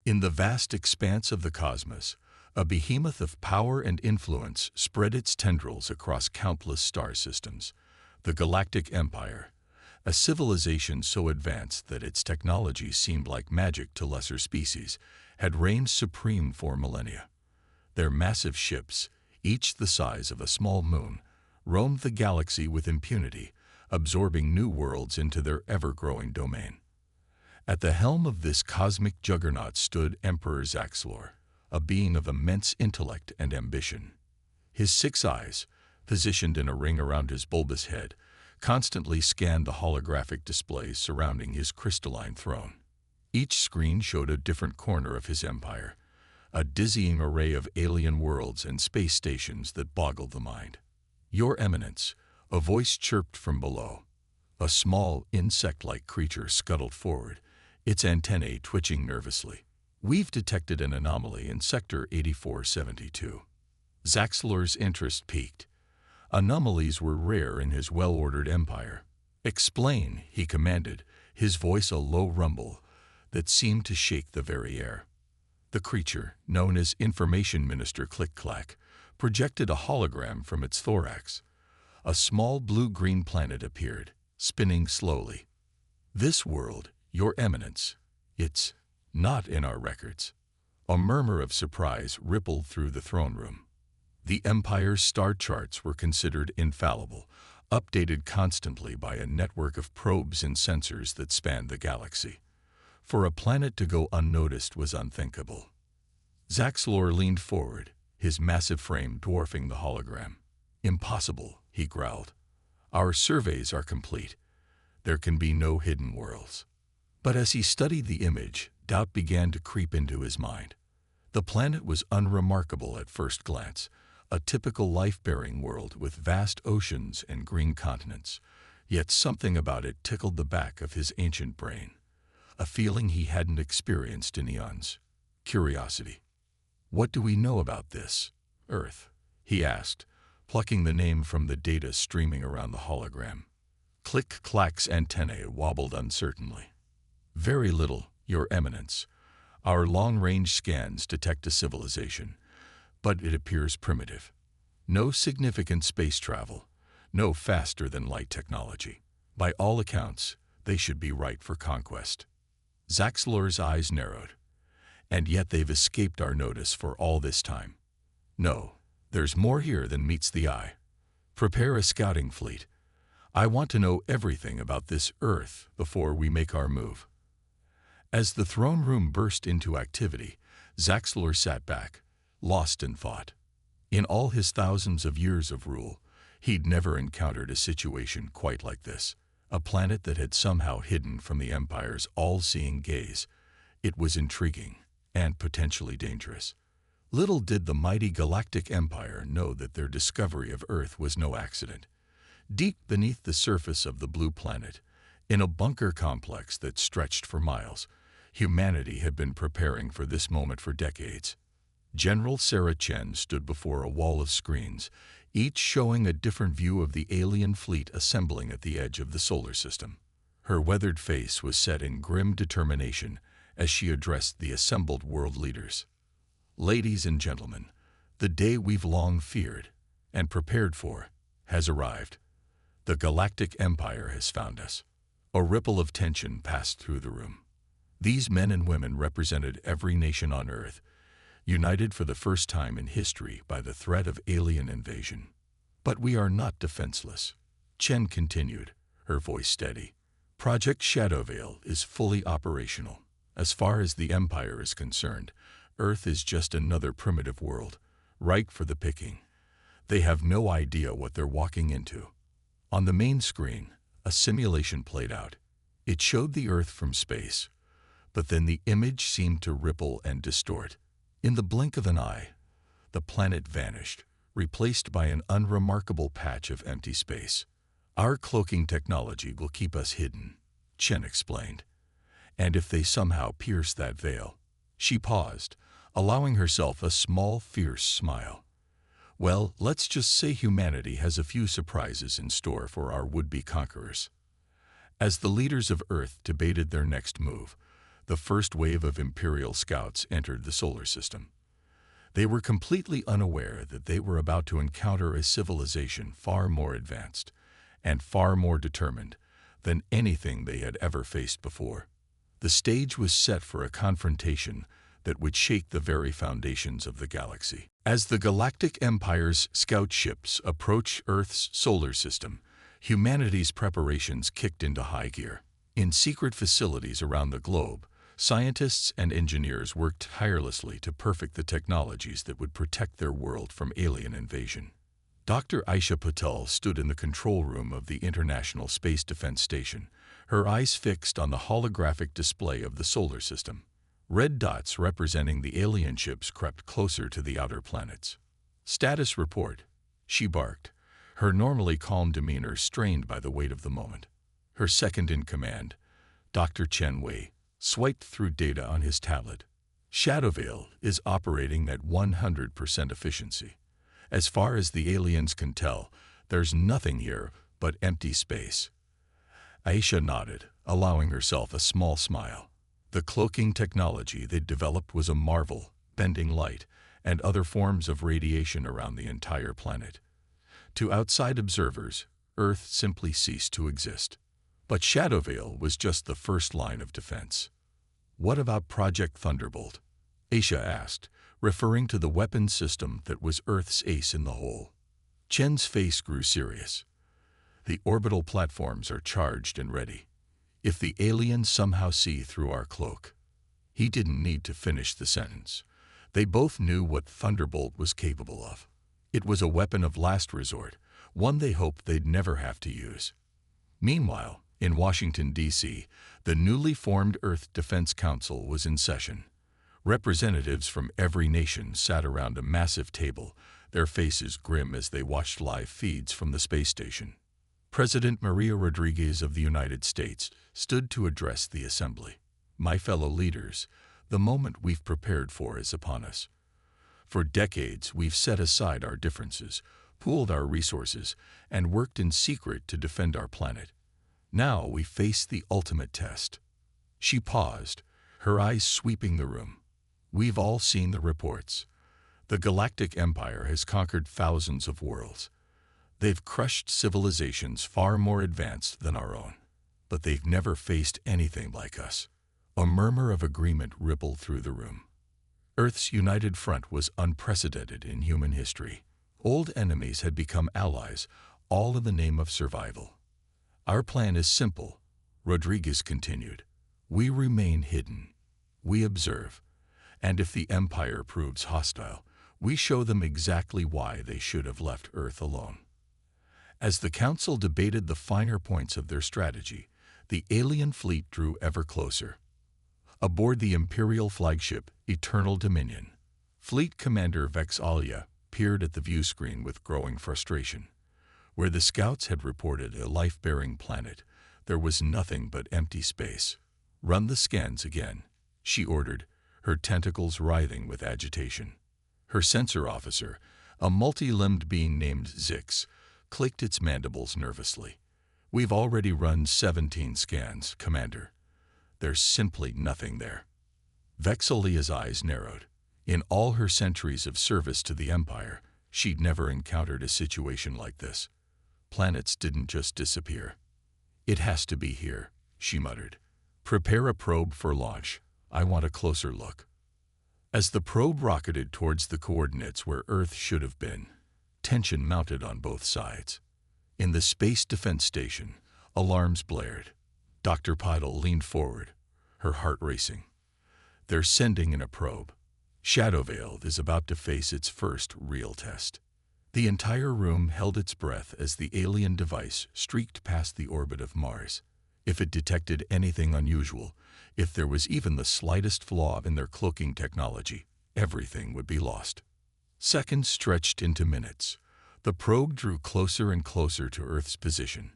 In the vast expanse of the cosmos, a behemoth of power and influence spread its tendrils across countless star systems. The Galactic Empire, a civilization so advanced that its technology seemed like magic to lesser species, had reigned supreme for millennia. Their massive ships, each the size of a small moon, roamed the galaxy with impunity, absorbing new worlds into their ever-growing domain. At the helm of this cosmic juggernaut stood Emperor Zaxlor, a being of immense intellect and ambition. His 6 eyes, positioned in a ring around his bulbous head, constantly scanned the holographic displays surrounding his crystalline throne. Each screen showed a different corner of his empire, a dizzying array of alien worlds and space stations that boggled the mind. "Your Eminence," a voice chirped from below. A small, insect-like creature scuttled forward, its antennae twitching nervously. "We've detected an anomaly in Sector 8472. Zaxlor's interest piqued. Anomalies were rare in his well-ordered empire. "Explain," he commanded, his voice a low rumble that seemed to shake the very air. The creature, known as Information Minister Click-Clack, projected a hologram from its thorax. A small blue-green planet appeared, spinning slowly. "This world, Your Eminence, it's not in our records." A murmur of surprise rippled through the throne room. The Empire's star charts were considered infallible, updated constantly by a network of probes and sensors that spanned the galaxy. For a planet to go unnoticed was unthinkable. Zaxlor leaned forward, his massive frame dwarfing the hologram. "Impossible," he growled. "Our surveys are complete. There can be no hidden worlds." But as he studied the image, doubt began to creep into his mind. The planet was unremarkable at first glance, a typical life-bearing world with vast oceans and green continents. Yet something about it tickled the back of his ancient brain, a feeling he hadn't experienced in eons. Curiosity. "What do we know about this Earth?" he asked, plucking the name from the data streaming around the hologram. Click-Clack's antennae wobbled uncertainly. "Very little, Your Eminence. Our long-range scans detect a civilization, but it appears primitive. No significant space travel, no faster-than-light technology. By all accounts, they should be ripe for conquest." Zaxlor's eyes narrowed. "And yet they've escaped our notice for all this time." "No, there's more here than meets the eye. Prepare a scouting fleet. I want to know everything about this Earth before we make our move." As the throne room burst into activity, Zaxlor sat back, lost in thought. In all his thousands of years of rule, he'd never encountered a situation quite like this. A planet that had somehow hidden from the Empire's all-seeing gaze. It was intriguing and potentially dangerous. Little did the mighty Galactic Empire know that their discovery of Earth was no accident. Deep beneath the surface of the blue planet, in a bunker complex that stretched for miles, humanity had been preparing for this moment for decades. General Sarah Chen stood before a wall of screens, each showing a different view of the alien fleet assembling at the edge of the solar system. Her weathered face was set in grim determination as she addressed the assembled world leaders. "Ladies and gentlemen, the day we've long feared and prepared for has arrived. The Galactic Empire has found us." A ripple of tension passed through the room. These men and women represented every nation on Earth, united for the first time in history by the threat of alien invasion. "But we are not defenseless," Chen continued, her voice steady. "Project Shadowveil is fully operational. As far as the Empire is concerned, Earth is just another primitive world, ripe for the picking. They have no idea what they're walking into." On the main screen, a simulation played out. It showed the Earth from space, but then the image seemed to ripple and distort. In the blink of an eye, the planet vanished, replaced by an unremarkable patch of empty space. "Our cloaking technology will keep us hidden," Chen explained. "And if they somehow pierce that veil—" She paused, allowing herself a small, fierce smile. "Well, let's just say humanity has a few surprises in store for our would-be conquerors." As the leaders of Earth debated their next move, the first wave of Imperial scouts entered the solar system. They were completely unaware that they were about to encounter a civilization far more advanced and far more determined than anything they had ever faced before. The stage was set for a confrontation that would shake the very foundations of the galaxy. As the Galactic Empire's scout ships approached Earth's solar system, humanity's preparations kicked into high gear. In secret facilities around the globe, scientists and engineers worked tirelessly to perfect the technologies that would protect their world from alien invasion. Dr. Aisha Patel stood in the control room of the International Space Defense Station, her eyes fixed on the holographic display of the solar system. Red dots representing the alien ships crept closer to the outer planets. "Status report," she barked, her normally calm demeanor strained by the weight of the moment. Her second-in-command, Dr. Chen Wei, swiped through data on his tablet. "Shadowvale is operating at 100% efficiency. As far as the aliens can tell, there's nothing here but empty space." Aisha nodded, allowing herself a small smile. The cloaking technology they'd developed was a marvel, bending light and other forms of radiation around the entire planet. To outside observers, Earth simply ceased to exist. But Shadowvale was just the first line of defense. "What about Project Thunderbolt?" Aisha asked, referring to the weapon system that was Earth's ace in the hole. Chen's face grew serious. "The orbital platforms are charged and ready. If the aliens somehow see through our cloak..." He didn't need to finish the sentence. They both knew what Thunderbolt was capable of. It was a weapon of last resort, one they hoped they'd never have to use. Meanwhile, in Washington, D.C., the newly formed Earth Defense Council was in session. Representatives from every nation sat around a massive table, their faces grim as they watched live feeds from the space station. President Maria Rodriguez of the United States stood to address the assembly. "My fellow leaders, the moment we've prepared for is upon us. For decades, we've set aside our differences, pooled our resources, and worked in secret to defend our planet. Now we face the ultimate test." She paused, her eyes sweeping the room. "We've all seen the reports. The Galactic Empire has conquered thousands of worlds. They've crushed civilizations far more advanced than our own. But they've never faced anything like us." A murmur of agreement rippled through the room. Earth's united front was unprecedented in human history. Old enemies had become allies, all in the name of survival. "Our plan is simple," Rodriguez continued. "We remain hidden. We observe. And if the Empire proves hostile, we show them exactly why they should have left Earth alone." As the Council debated the finer points of their strategy, the alien fleet drew ever closer. Aboard the Imperial flagship, Eternal Dominion, Fleet Commander Vex'Alia peered at the view screen with growing frustration. Where the scouts had reported a life-bearing planet, there was nothing but empty space. "Run the scans again," she ordered, her tentacles writhing with agitation. Her sensor officer, a multi-limbed being named Zix, clicked its mandibles nervously. "We've already run 17 scans, Commander. There's simply nothing there." Vex'Alia's eyes narrowed. In all her centuries of service to the Empire, she'd never encountered a situation like this. Planets didn't just disappear. "It has to be here," she muttered. "Prepare a probe for launch. I want a closer look." As the probe rocketed towards the coordinates where Earth should have been, tension mounted on both sides. In the Space Defense Station, alarms blared. Dr. Pidal leaned forward, her heart racing. "They're sending in a probe. Shadowvale is about to face its first real test." The entire room held its breath as the alien device streaked past the orbit of Mars. If it detected anything unusual, if there was even the slightest flaw in their cloaking technology, everything would be lost. Seconds stretched into minutes. The probe drew closer and closer to Earth's position.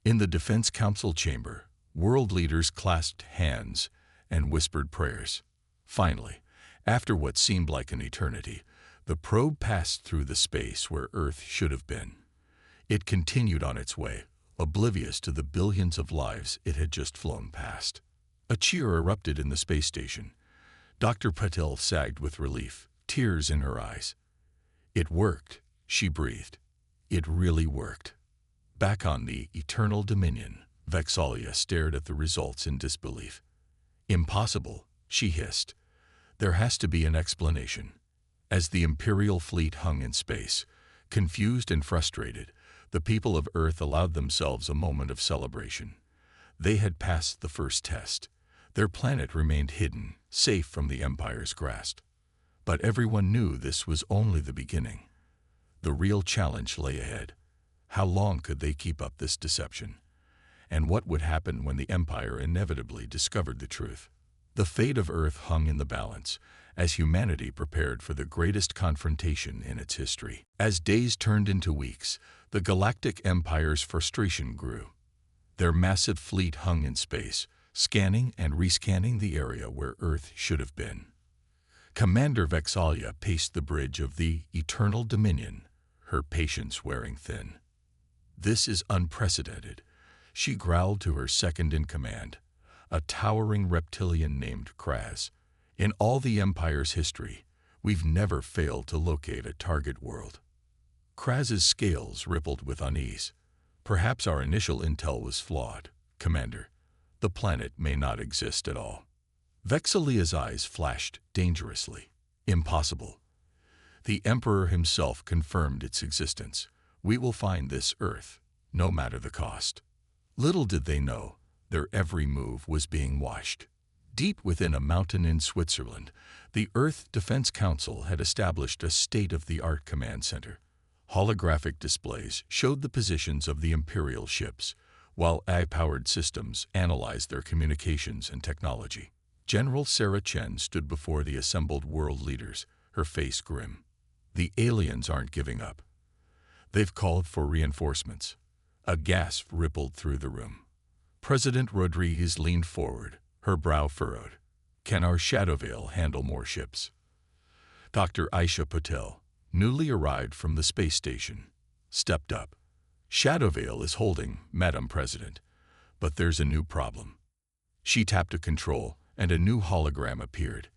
In the Defense Council chamber, world leaders clasped hands and whispered prayers. Finally, after what seemed like an eternity, the probe passed through the space where Earth should have been. It continued on its way, oblivious to the billions of lives it had just flown past. A cheer erupted in the space station. Dr. Patel sagged with relief, tears in her eyes. It worked, she breathed. It really worked. Back on the Eternal Dominion, Vex'ahlia stared at the results in disbelief. Impossible, she hissed. There has to be an explanation. As the Imperial fleet hung in space, confused and frustrated, the people of Earth allowed themselves a moment of celebration. They had passed the first test. Their planet remained hidden, safe from the Empire's grasp. But everyone knew this was only the beginning. The real challenge lay ahead. How long could they keep up this deception? And what would happen when the Empire inevitably discovered the truth? The fate of Earth hung in the balance, as humanity prepared for the greatest confrontation in its history. As days turned into weeks, the Galactic Empire's frustration grew. Their massive fleet hung in space, scanning and rescanning the area where Earth should have been. Commander Vex'ahlia paced the bridge of the Eternal Dominion, her patience wearing thin. This is unprecedented, she growled to her second-in-command, a towering reptilian named Kraz. In all the Empire's history, we've never failed to locate a target world. Kraz's scales rippled with unease. Perhaps our initial intel was flawed, Commander. The planet may not exist at all. Vex'ahlia's eyes flashed dangerously. Impossible. The Emperor himself confirmed its existence. We will find this Earth, no matter the cost. Little did they know, their every move was being watched. Deep within a mountain in Switzerland, the Earth Defense Council had established a state-of-the-art command center. Holographic displays showed the positions of the Imperial ships, while AI-powered systems analyzed their communications and technology. General Sarah Chen stood before the assembled world leaders, her face grim. The aliens aren't giving up. They've called for reinforcements. A gasp rippled through the room. President Rodriguez leaned forward, her brow furrowed. Can our Shadow Veil handle more ships? Dr. Aisha Patel, newly arrived from the space station, stepped up. Shadow Veil is holding, Madam President, but there's a new problem. She tapped a control, and a new hologram appeared.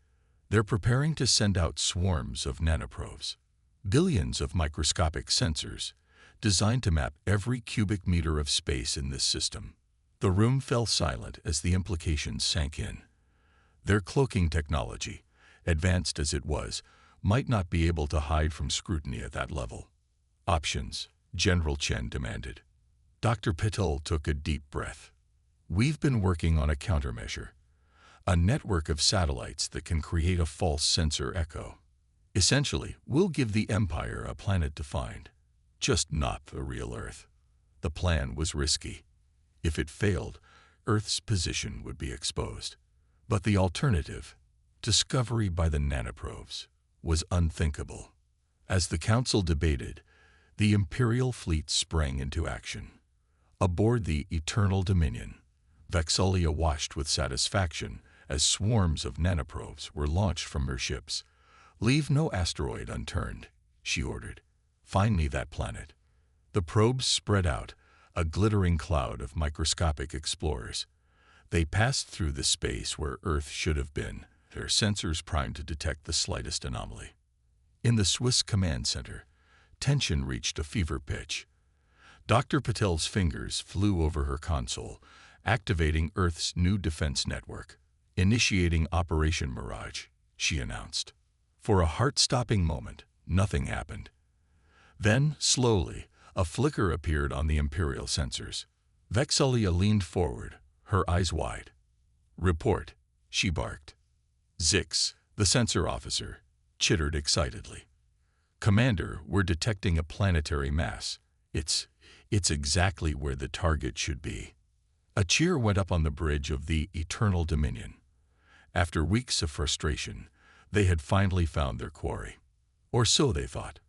They're preparing to send out swarms of nanoprobes. Billions of microscopic sensors, designed to map every cubic meter of space in this system. The room fell silent as the implications sank in. Their cloaking technology, advanced as it was, might not be able to hide from scrutiny at that level. Options, General Chen demanded. Dr. Patel took a deep breath. We've been working on a countermeasure. A network of satellites that can create a false sensor echo. Essentially, we'll give the Empire a planet to find, just not the real Earth. The plan was risky. If it failed, Earth's position would be exposed. But the alternative, discovery by the nanoprobes, was unthinkable. As the Council debated, the Imperial fleet sprang into action. Aboard the Eternal Dominion, Vex'ahlia watched with satisfaction as swarms of nanoprobes were launched from her ships. Leave no asteroid unturned, she ordered. Find me that planet. The probes spread out, a glittering cloud of microscopic explorers. They passed through the space where Earth should have been, their sensors primed to detect the slightest anomaly. In the Swiss command center, tension reached a fever pitch. Dr. Patel's fingers flew over her console, activating Earth's new defense network. Initiating Operation Mirage, she announced. For a heart-stopping moment, nothing happened. Then, slowly, a flicker appeared on the Imperial sensors. Vex'ahlia leaned forward, her eyes wide. Report, she barked. Zix, the sensor officer, chittered excitedly. Commander, we're detecting a planetary mass. It's exactly where the target should be. A cheer went up on the bridge of the Eternal Dominion. After weeks of frustration, they had finally found their quarry. Or so they thought.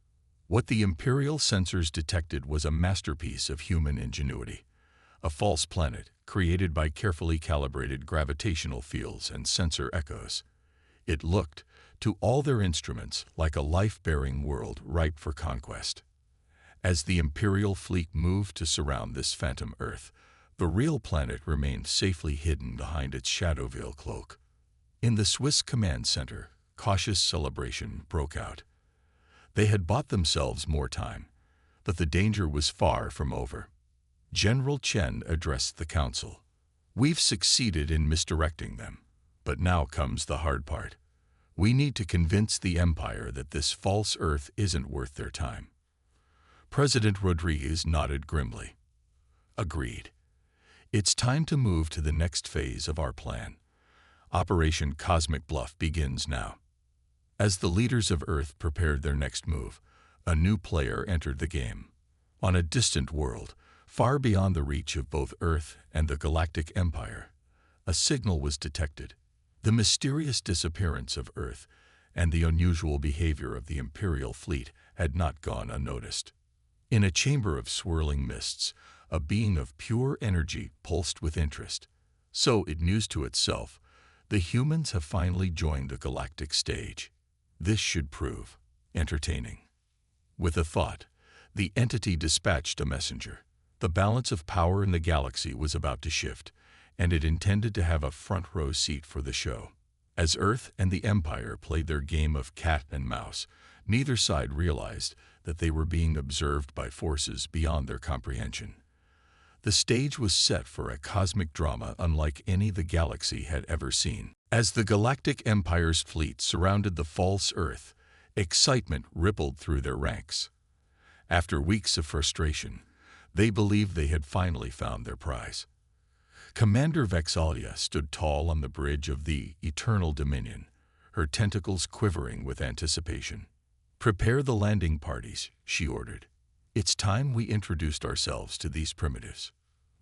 What the Imperial sensors detected was a masterpiece of human ingenuity. A false planet created by carefully calibrated gravitational fields and sensor echoes. It looked, to all their instruments, like a life-bearing world ripe for conquest. As the Imperial fleet moved to surround this phantom Earth, The real planet remained safely hidden behind its shadow veil cloak. In the Swiss command center, cautious celebration broke out. They had bought themselves more time, but the danger was far from over. General Chen addressed the council. "We've succeeded in misdirecting them, but now comes the hard part. We need to convince the Empire that this false Earth isn't worth their time." President Rodriguez nodded grimly. "Agreed. It's time to move to the next phase of our plan. Operation Cosmic Bluff begins now." As the leaders of Earth prepared their next move, a new player entered the game. On a distant world, far beyond the reach of both Earth and the Galactic Empire, a signal was detected. The mysterious disappearance of Earth and the unusual behavior of the Imperial fleet had not gone unnoticed. In a chamber of swirling mists, a being of pure energy pulsed with interest. So it mused to itself, "The humans have finally joined the galactic stage. This should prove entertaining." With a thought, the entity dispatched a messenger. The balance of power in the galaxy was about to shift, and it intended to have a front-row seat for the show. As Earth and the Empire played their game of cat and mouse, neither side realized that they were being observed by forces beyond their comprehension. The stage was set for a cosmic drama unlike any the galaxy had ever seen. As the Galactic Empire's fleet surrounded the false Earth, excitement rippled through their ranks. After weeks of frustration, they believed they had finally found their prize. Commander Vexalia stood tall on the bridge of the Eternal Dominion, her tentacles quivering with anticipation. "Prepare the landing parties," she ordered. "It's time we introduced ourselves to these primitives."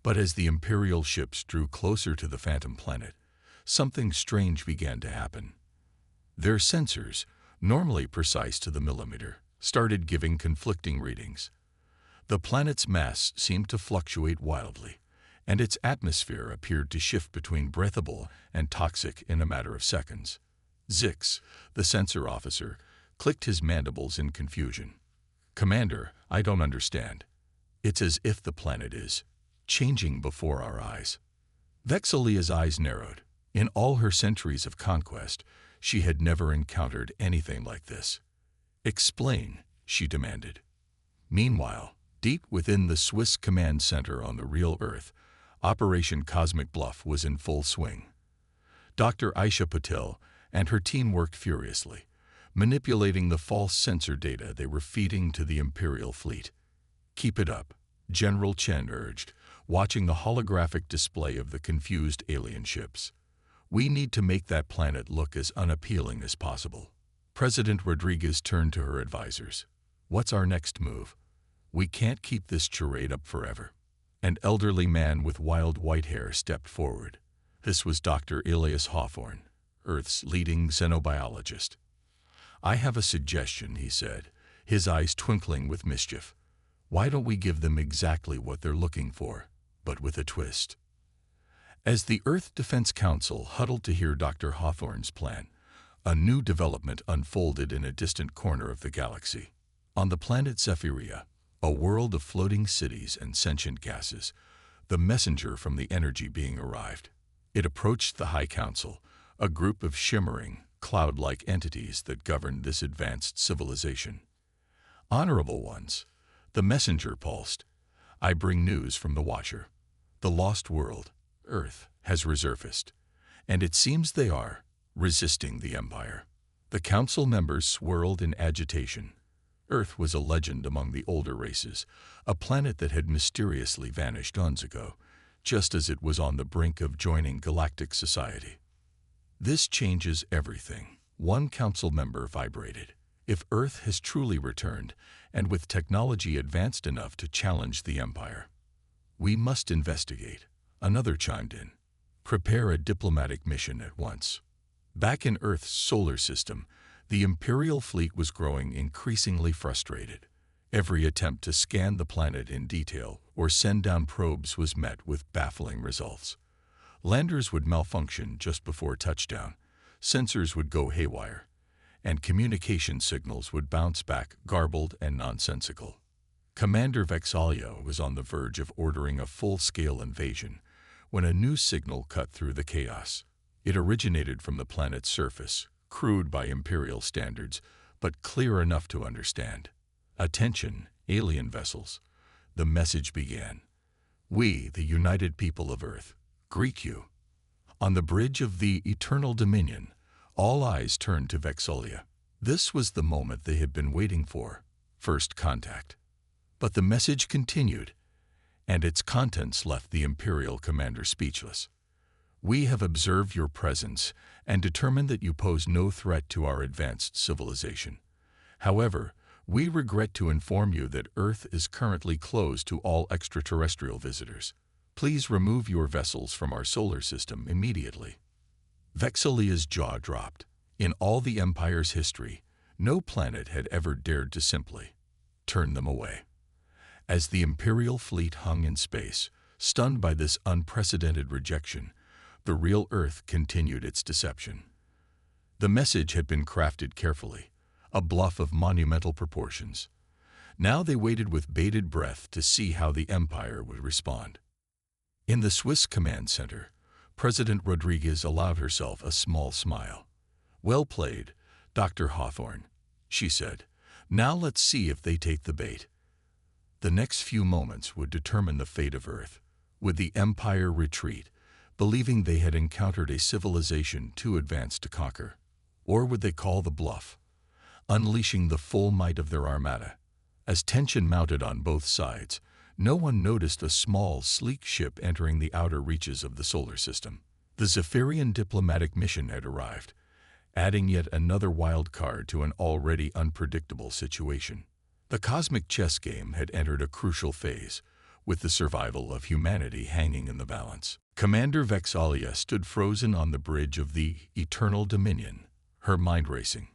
But as the Imperial ships drew closer to the Phantom Planet, something strange began to happen. Their sensors, normally precise to the millimeter, started giving conflicting readings. The planet's mass seemed to fluctuate wildly, and its atmosphere appeared to shift between breathable and toxic in a matter of seconds. Zix, the sensor officer, clicked his mandibles in confusion. "Commander, I don't understand. It's as if the planet is changing before our eyes." Vexalia's eyes narrowed. In all her centuries of conquest, she had never encountered anything like this. "Explain," she demanded. Meanwhile, deep within the Swiss command center on the real Earth, Operation Cosmic Bluff was in full swing. Dr. Aisha Patel and her team worked furiously, manipulating the false sensor data they were feeding to the Imperial fleet. "Keep it up," General Chen urged, watching the holographic display of the confused alien ships. "We need to make that planet look as unappealing as possible." President Rodriguez turned to her advisors. "What's our next move? We can't keep this charade up forever." An elderly man with wild white hair stepped forward. This was Dr. Elias Hawthorne, Earth's leading xenobiologist. "I have a suggestion," he said, his eyes twinkling with mischief. "Why don't we give them exactly what they're looking for, but with a twist?" As the Earth Defense Council huddled to hear Dr. Hawthorne's plan, a new development unfolded in a distant corner of the galaxy. On the planet Zephyria, a world of floating cities and sentient gases, the messenger from the energy being arrived. It approached the High Council, a group of shimmering, cloud-like entities that governed this advanced civilization. "Honorable ones," the messenger pulsed, "I bring news from the Watcher. The lost world, Earth, has resurfaced, and it seems they are resisting the Empire." The council members swirled in agitation. Earth was a legend among the older races, a planet that had mysteriously vanished eons ago, just as it was on the brink of joining galactic society. "This changes everything," one council member vibrated. "If Earth has truly returned, and with technology advanced enough to challenge the Empire, we must investigate," another chimed in. "Prepare a diplomatic mission at once." Back in Earth's solar system, the Imperial fleet was growing increasingly frustrated. Every attempt to scan the planet in detail or send down probes was met with baffling results. Landers would malfunction just before touchdown, sensors would go haywire, and communication signals would bounce back garbled and nonsensical. Commander Vexalia was on the verge of ordering a full-scale invasion when a new signal cut through the chaos. It originated from the planet's surface, crude by Imperial standards, but clear enough to understand. "Attention, alien vessels," the message began. "We, the united people of Earth, greet you." On the bridge of the Eternal Dominion, all eyes turned to Vexalia. This was the moment they had been waiting for, first contact. But the message continued, and its contents left the Imperial commander speechless. "We have observed your presence and determined that you pose no threat to our advanced civilization. However, we regret to inform you that Earth is currently closed to all extraterrestrial visitors. Please remove your vessels from our solar system immediately." Vexalia's jaw dropped. In all the Empire's history, no planet had ever dared to simply turn them away. As the Imperial fleet hung in space, stunned by this unprecedented rejection, the real Earth continued its deception. The message had been crafted carefully, a bluff of monumental proportions. Now they waited with bated breath to see how the Empire would respond. In the Swiss Command Center, President Rodriguez allowed herself a small smile. "Well played, Dr. Hawthorne," she said. "Now let's see if they take the bait." The next few moments would determine the fate of Earth. Would the Empire retreat, believing they had encountered a civilization too advanced to conquer? Or would they call the bluff, unleashing the full might of their armada? As tension mounted on both sides, no one noticed a small, sleek ship entering the outer reaches of the solar system. The Zephyrian diplomatic mission had arrived, adding yet another wild card to an already unpredictable situation. The cosmic chess game had entered a crucial phase, with the survival of humanity hanging in the balance. Commander Vexalia stood frozen on the bridge of the Eternal Dominion, her mind racing.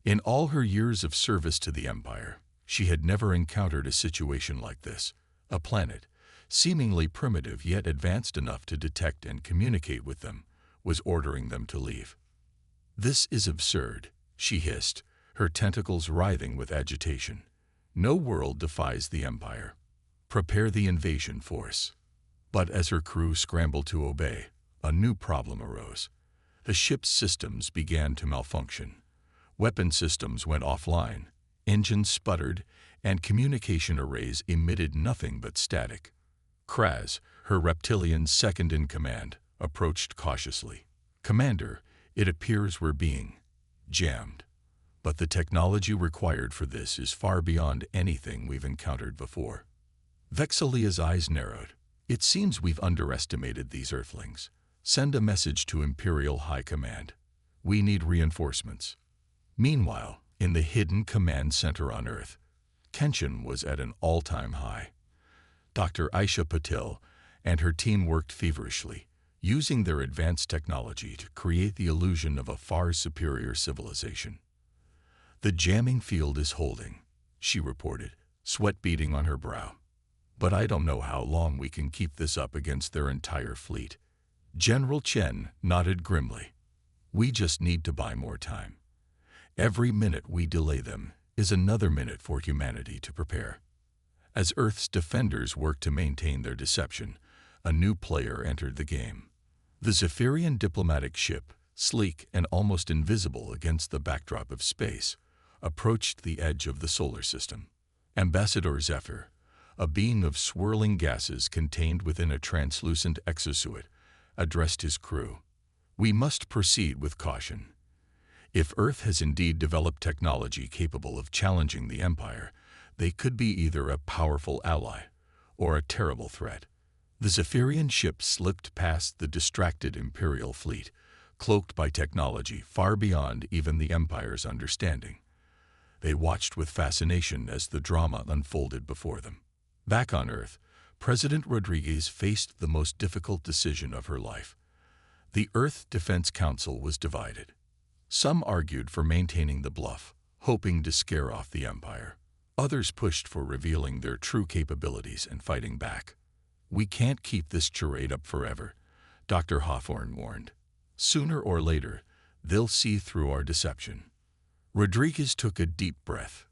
In all her years of service to the Empire, she had never encountered a situation like this. A planet, seemingly primitive yet advanced enough to detect and communicate with them, was ordering them to leave. "This is absurd," she hissed, her tentacles writhing with agitation. "No world defies the Empire. Prepare the invasion force." But as her crew scrambled to obey, a new problem arose. The ship's systems began to malfunction. Weapon systems went offline, engines sputtered, and communication arrays emitted nothing but static. Kraz, her reptilian second-in-command, approached cautiously. "Commander, it appears we're being jammed. But the technology required for this is far beyond anything we've encountered before." Vexalia's eyes narrowed. "It seems we've underestimated these Earthlings. Send a message to Imperial High Command. We need reinforcements." Meanwhile, in the hidden command center on Earth, tension was at an all-time high. Dr. Aisha Patil and her team worked feverishly, using their advanced technology to create the illusion of a far superior civilization. "The jamming field is holding," she reported, sweat beading on her brow. "But I don't know how long we can keep this up against their entire fleet." General Chen nodded grimly. "We just need to buy more time. Every minute we delay them is another minute for humanity to prepare." As Earth's defenders worked to maintain their deception, a new player entered the game. The Zephyrian diplomatic ship, sleek and almost invisible against the backdrop of space, approached the edge of the solar system. Ambassador Zephyr, a being of swirling gases contained within a translucent exosuit, addressed his crew. "We must proceed with caution. If Earth has indeed developed technology capable of challenging the Empire, they could be either a powerful ally or a terrible threat." The Zephyrian ship slipped past the distracted Imperial fleet, cloaked by technology far beyond even the Empire's understanding. They watched with fascination as the drama unfolded before them. Back on Earth, President Rodriguez faced the most difficult decision of her life. The Earth Defense Council was divided. Some argued for maintaining the bluff, hoping to scare off the Empire. Others pushed for revealing their true capabilities and fighting back. "We can't keep this charade up forever," Dr. Hawthorne warned. "Sooner or later, they'll see through our deception." Rodriguez took a deep breath.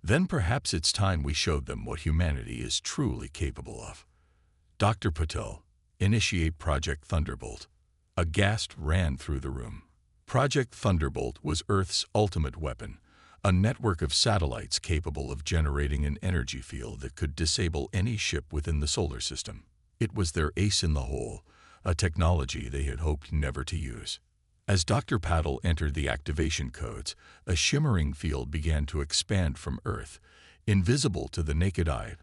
Then perhaps it's time we showed them what humanity is truly capable of. Dr. Patel, initiate Project Thunderbolt. A gasp ran through the room. Project Thunderbolt was Earth's ultimate weapon, a network of satellites capable of generating an energy field that could disable any ship within the solar system. It was their ace in the hole, a technology they had hoped never to use. As Dr. Patel entered the activation codes, a shimmering field began to expand from Earth, invisible to the naked eye,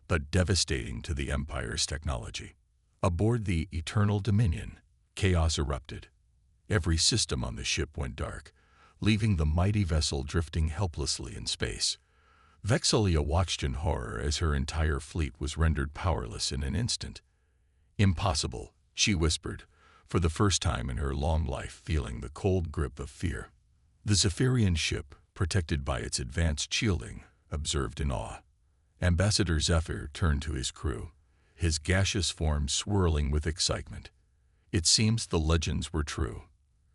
but devastating to the Empire's technology. Aboard the Eternal Dominion, chaos erupted. Every system on the ship went dark, leaving the mighty vessel drifting helplessly in space. Vex'ahlia watched in horror as her entire fleet was rendered powerless in an instant. "Impossible," she whispered, for the first time in her long life feeling the cold grip of fear. The Zephyrian ship, protected by its advanced shielding, observed in awe. Ambassador Zephyr turned to his crew, his gaseous form swirling with excitement. It seems the legends were true.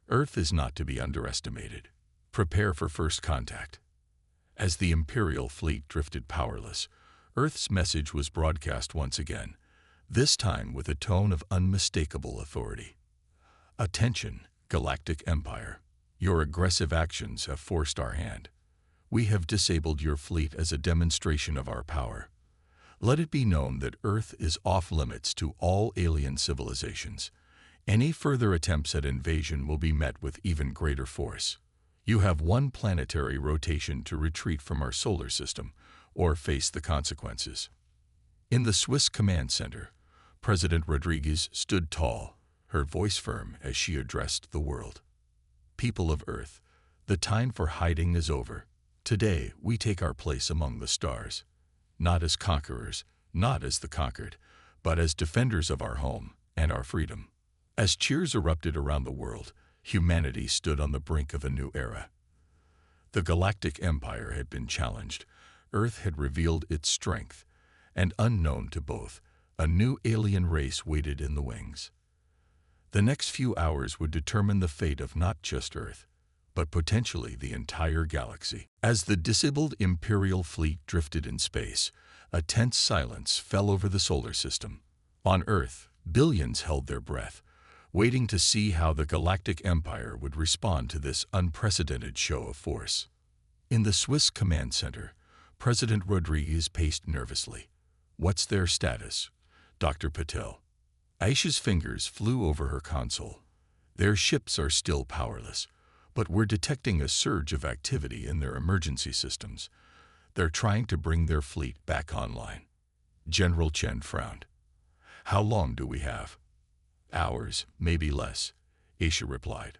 Earth is not to be underestimated. Prepare for first contact. As the Imperial fleet drifted powerless, Earth's message was broadcast once again, this time with a tone of unmistakable authority. "Attention, Galactic Empire. Your aggressive actions have forced our hand. We have disabled your fleet as a demonstration of our power. Let it be known that Earth is off-limits to all alien civilizations. Any further attempts at invasion will be met with even greater force. You have one planetary rotation to retreat from our solar system or face the consequences." In the Swiss Command Center, President Rodriguez stood tall, her voice firm as she addressed the world. "People of Earth, the time for hiding is over. Today, we take our place among the stars, not as conquerors, not as the conquered, but as defenders of our home and our freedom." As cheers erupted around the world, humanity stood on the brink of a new era. The Galactic Empire had been challenged, Earth had revealed its strength, and unknown to both, a new alien race waited in the wings. The next few hours would determine the fate of not just Earth, but potentially the entire galaxy. As the disabled Imperial fleet drifted in space, a tense silence fell over the solar system. On Earth, billions held their breath, waiting to see how the Galactic Empire would respond to this unprecedented show of force. In the Swiss Command Center, President Rodriguez paced nervously. "What's their status, Dr. Patel?" Aisha's fingers flew over her console. "Their ships are still powerless, but we're detecting a surge of activity in their emergency systems. They're trying to bring their fleet back online." General Chen frowned. "How long do we have?" "Hours, maybe less," Aisha replied.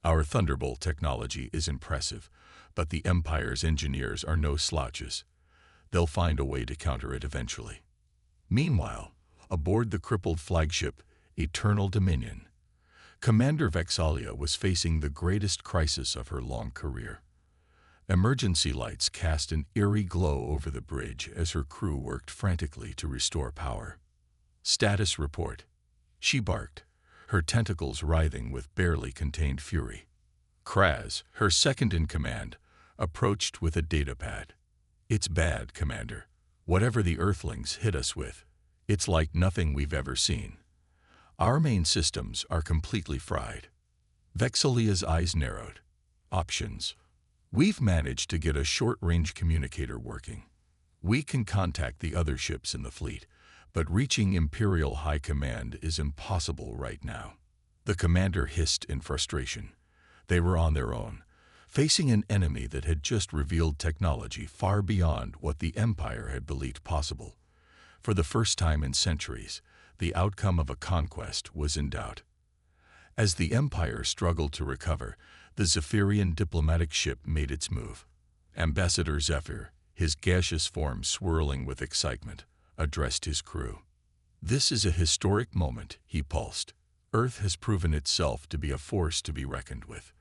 "Our Thunderbolt technology is impressive, but the Empire's engineers are no slouches. They'll find a way to counter it eventually." Meanwhile, aboard the crippled flagship Eternal Dominion, Commander Vex'ahlia was facing the greatest crisis of her long career. Emergency lights cast an eerie glow over the bridge as her crew worked frantically to restore power. "Status report," she barked, her tentacles writhing with barely contained fury. Kraz, her second in command, approached with a datapad. "It's bad, Commander. Whatever the Earthlings hit us with, it's like nothing we've ever seen. Our main systems are completely fried." Vex'ahlia's eyes narrowed. "Options. We've managed to get a short-range communicator working. We can contact the other ships in the fleet, but reaching Imperial High Command is impossible right now." The commander hissed in frustration. They were on their own, facing an enemy that had just revealed technology far beyond what the Empire had believed possible. For the first time in centuries, the outcome of a conquest was in doubt. As the Empire struggled to recover, the Zephyrian diplomatic ship made its move. Ambassador Zephyr, his gaseous form swirling with excitement, addressed his crew. "This is a historic moment," he pulsed. "Earth has proven itself to be a force to be reckoned with.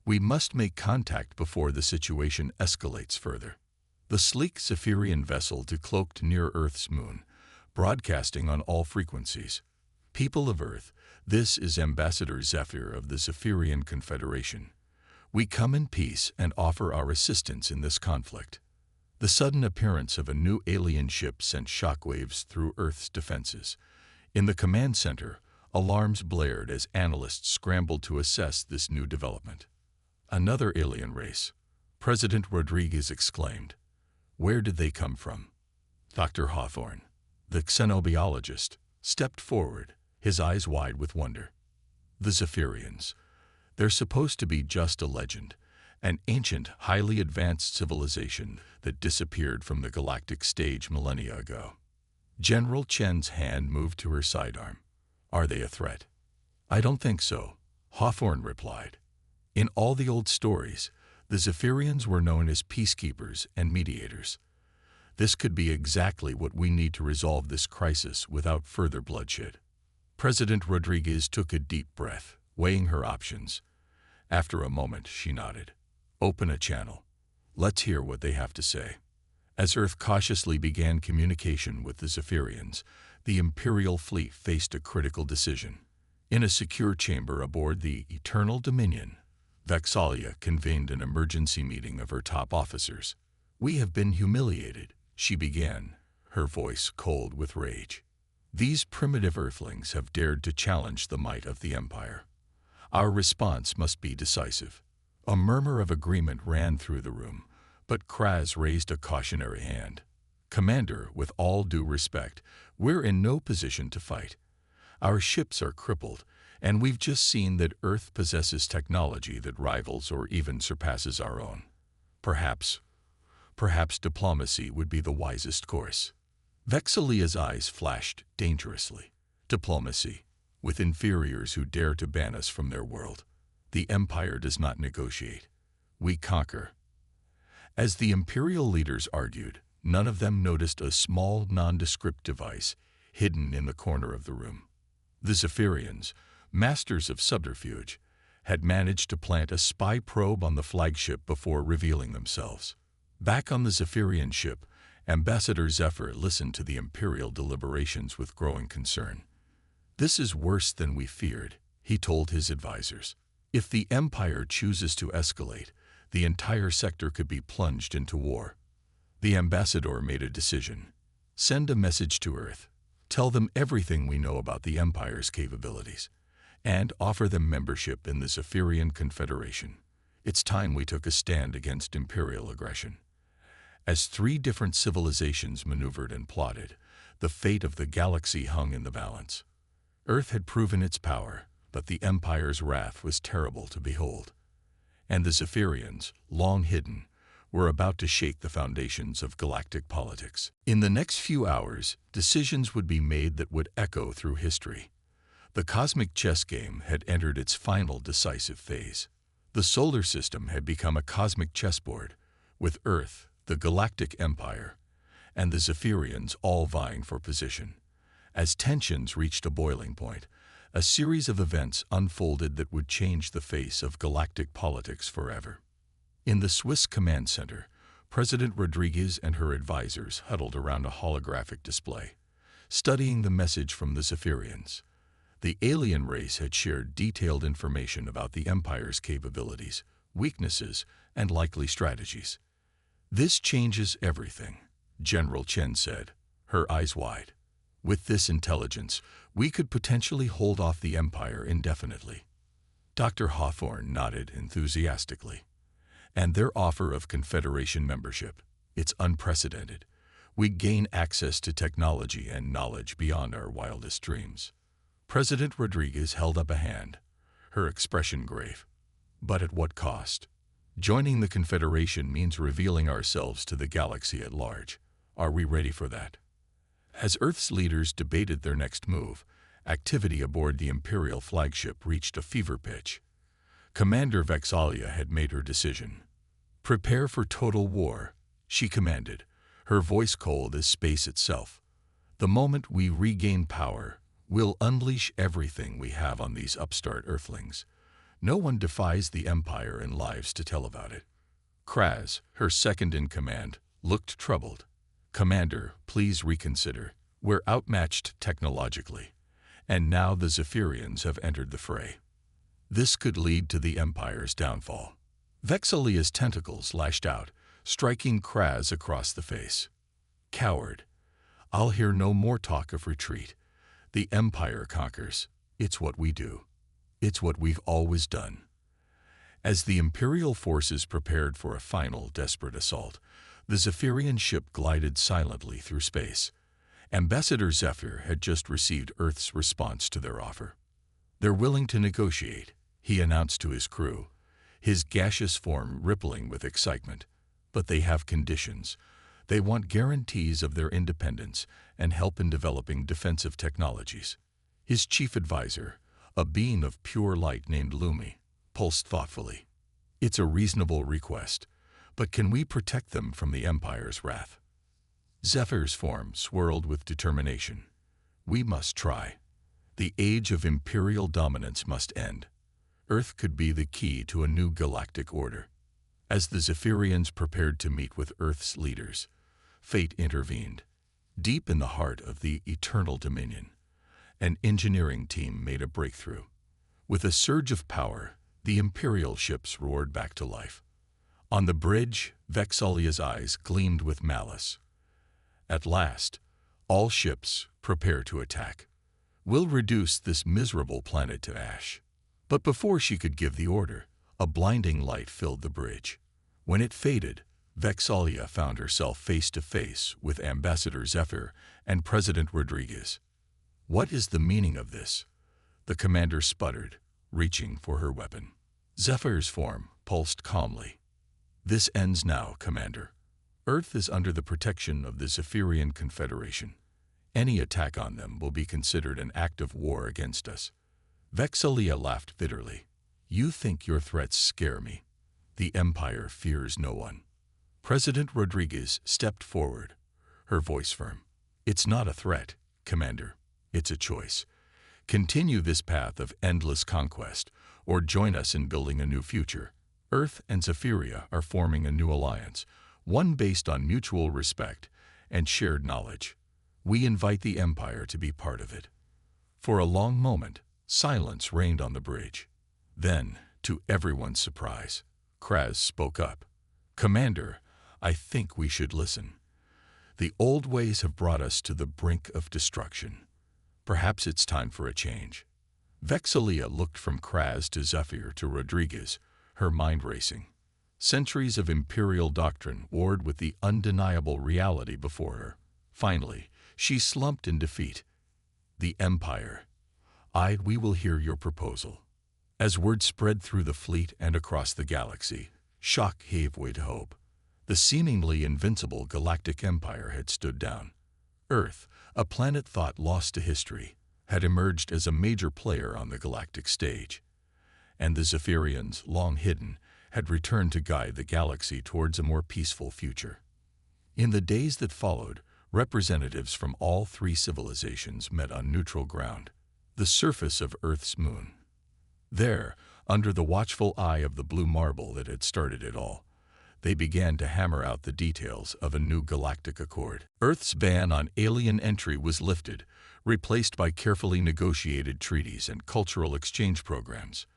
We must make contact before the situation escalates further." The sleek Zephyrian vessel decloaked near Earth's moon, broadcasting on all frequencies. "People of Earth, this is Ambassador Zephyr of the Zephyrian Confederation. We come in peace and offer our assistance in this conflict." The sudden appearance of a new alien ship sent shockwaves through Earth's defenses. In the command center, alarms blared as analysts scrambled to assess this new development. "Another alien race," President Rodriguez exclaimed. "Where did they come from?" Dr. Hawthorne, the xenobiologist, stepped forward, his eyes wide with wonder. "The Zephyrians. They're supposed to be just a legend, an ancient, highly advanced civilization that disappeared from the galactic stage millennia ago." General Chen's hand moved to her sidearm. "Are they a threat?" "I don't think so," Hawthorne replied. "In all the old stories, the Zephyrians were known as peacekeepers and mediators. This could be exactly what we need to resolve this crisis without further bloodshed." President Rodriguez took a deep breath, weighing her options. After a moment, she nodded. "Open a channel. Let's hear what they have to say." As Earth cautiously began communication with the Zephyrians, the Imperial fleet faced a critical decision. In a secure chamber aboard the Eternal Dominion, Vex'ahlia convened an emergency meeting of her top officers. "We have been humiliated," she began, her voice cold with rage. "These primitive Earthlings have dared to challenge the might of the Empire. Our response must be decisive." A murmur of agreement ran through the room, but Kraz raised a cautionary hand. "Commander, with all due respect, we're in no position to fight. Our ships are crippled, and we've just seen that Earth possesses technology that rivals or even surpasses our own. Perhaps diplomacy would be the wisest course." Vex'ahlia's eyes flashed dangerously. "Diplomacy, with inferiors who dare to ban us from their world. The Empire does not negotiate. We conquer." As the Imperial leaders argued, none of them noticed a small, nondescript device hidden in the corner of the room. The Zephyrians, masters of subterfuge, had managed to plant a spy probe on the flagship before revealing themselves. Back on the Zephyrian ship, Ambassador Zephyr listened to the Imperial deliberations with growing concern. "This is worse than we feared," he told his advisors. "If the Empire chooses to escalate, the entire sector could be plunged into war." The ambassador made a decision. "Send a message to Earth. Tell them everything we know about the Empire's capabilities, and offer them membership in the Zephyrian Confederation. It's time we took a stand against Imperial aggression." As three different civilizations maneuvered and plotted, the fate of the galaxy hung in the balance. Earth had proven its power, but the Empire's wrath was terrible to behold. And the Zephyrians, long hidden, were about to shake the foundations of galactic politics. In the next few hours, decisions would be made that would echo through history. The cosmic chess game had entered its final decisive phase. The solar system had become a cosmic chessboard, with Earth, the Galactic Empire, and the Zephyrians all vying for position. As tensions reached a boiling point, a series of events unfolded that would change the face of galactic politics forever. In the Swiss command center, President Rodriguez and her advisors huddled around a holographic display, studying the message from the Zephyrians. The alien race had shared detailed information about the Empire's capabilities, weaknesses, and likely strategies. "This changes everything," General Chen said, her eyes wide. "With this intelligence, we could potentially hold off the Empire indefinitely." Dr. Hawthorne nodded enthusiastically. "And their offer of Confederation membership, it's unprecedented. We gain access to technology and knowledge beyond our wildest dreams." President Rodriguez held up a hand, her expression grave. "But at what cost? Joining the Confederation means revealing ourselves to the galaxy at large. Are we ready for that?" As Earth's leaders debated their next move, activity aboard the Imperial flagship reached a fever pitch. Commander Vex'ahlia had made her decision. "Prepare for total war," she commanded, her voice cold as space itself. "The moment we regain power, we'll unleash everything we have on these upstart Earthlings. No one defies the Empire and lives to tell about it." Kraz, her second in command, looked troubled. "Commander, please reconsider. We're outmatched technologically, and now the Zephyrians have entered the fray. This could lead to the Empire's downfall." Vex'ahlia's tentacles lashed out, striking Kraz across the face. "Coward! I'll hear no more talk of retreat. The Empire conquers. It's what we do. It's what we've always done." As the Imperial forces prepared for a final, desperate assault, the Zephyrian ship glided silently through space. Ambassador Zephyr had just received Earth's response to their offer. "They're willing to negotiate," he announced to his crew, his gaseous form rippling with excitement. "But they have conditions. They want guarantees of their independence and help in developing defensive technologies." His chief advisor, a being of pure light named Lumi, pulsed thoughtfully. "It's a reasonable request, but can we protect them from the Empire's wrath?" Zephyr's form swirled with determination. "We must try. The age of Imperial dominance must end. Earth could be the key to a new galactic order." As the Zephyrians prepared to meet with Earth's leaders, fate intervened. Deep in the heart of the Eternal Dominion, an engineering team made a breakthrough. With a surge of power, the Imperial ships roared back to life. On the bridge, Vexalia's eyes gleamed with malice. "At last, all ships, prepare to attack. We'll reduce this miserable planet to ash." But before she could give the order, a blinding light filled the bridge. When it faded, Vexalia found herself face to face with Ambassador Zephyr and President Rodriguez. "What is the meaning of this?" the commander sputtered, reaching for her weapon. Zephyr's form pulsed calmly. "This ends now, Commander. Earth is under the protection of the Zephyrian Confederation. Any attack on them will be considered an act of war against us." Vexalia laughed bitterly. "You think your threats scare me. The Empire fears no one." President Rodriguez stepped forward, her voice firm. "It's not a threat, Commander. It's a choice. Continue this path of endless conquest, or join us in building a new future. Earth and Zephyria are forming a new alliance, one based on mutual respect and shared knowledge. We invite the Empire to be part of it." For a long moment, silence reigned on the bridge. Then, to everyone's surprise, Kraz spoke up. "Commander, I think we should listen. The old ways have brought us to the brink of destruction. Perhaps it's time for a change." Vexalia looked from Kraz to Zephyr to Rodriguez, her mind racing. Centuries of Imperial doctrine warred with the undeniable reality before her. Finally, she slumped in defeat. "The Empire. We will hear your proposal." As word spread through the fleet and across the galaxy, shock gave way to hope. The seemingly invincible Galactic Empire had stood down. Earth, a planet thought lost to history, had emerged as a major player on the galactic stage. And the Zephyrians, long hidden, had returned to guide the galaxy towards a more peaceful future. In the days that followed, representatives from all three civilizations met on neutral ground, the surface of Earth's moon. There, under the watchful eye of the blue marble that had started it all, they began to hammer out the details of a new galactic accord. Earth's ban on alien entry was lifted, replaced by carefully negotiated treaties and cultural exchange programs.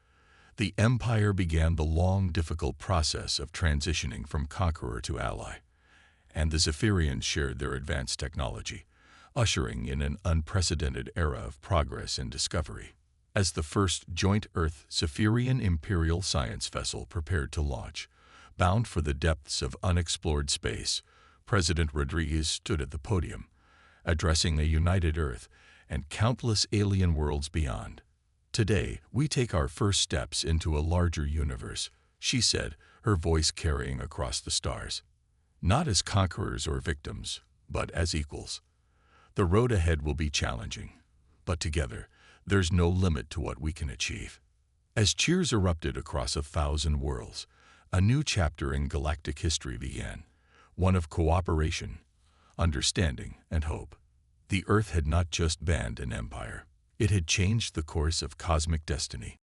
The Empire began the long, difficult process of transitioning from conqueror to ally, and the Zephyrians shared their advanced technology, ushering in an unprecedented era of progress and discovery. As the first joint Earth-Zephyrian Imperial science vessel prepared to launch, bound for the depths of unexplored space, President Rodriguez stood at the podium, addressing a united Earth and countless alien worlds beyond. "Today, we take our first steps into a larger universe," she said, her voice carrying across the stars. "Not as conquerors or victims, but as equals. The road ahead will be challenging, but together, there's no limit to what we can achieve." As cheers erupted across 1,000 worlds, a new chapter in galactic history began, one of cooperation, understanding, and hope. The Earth had not just banned an empire. It had changed the course of cosmic destiny.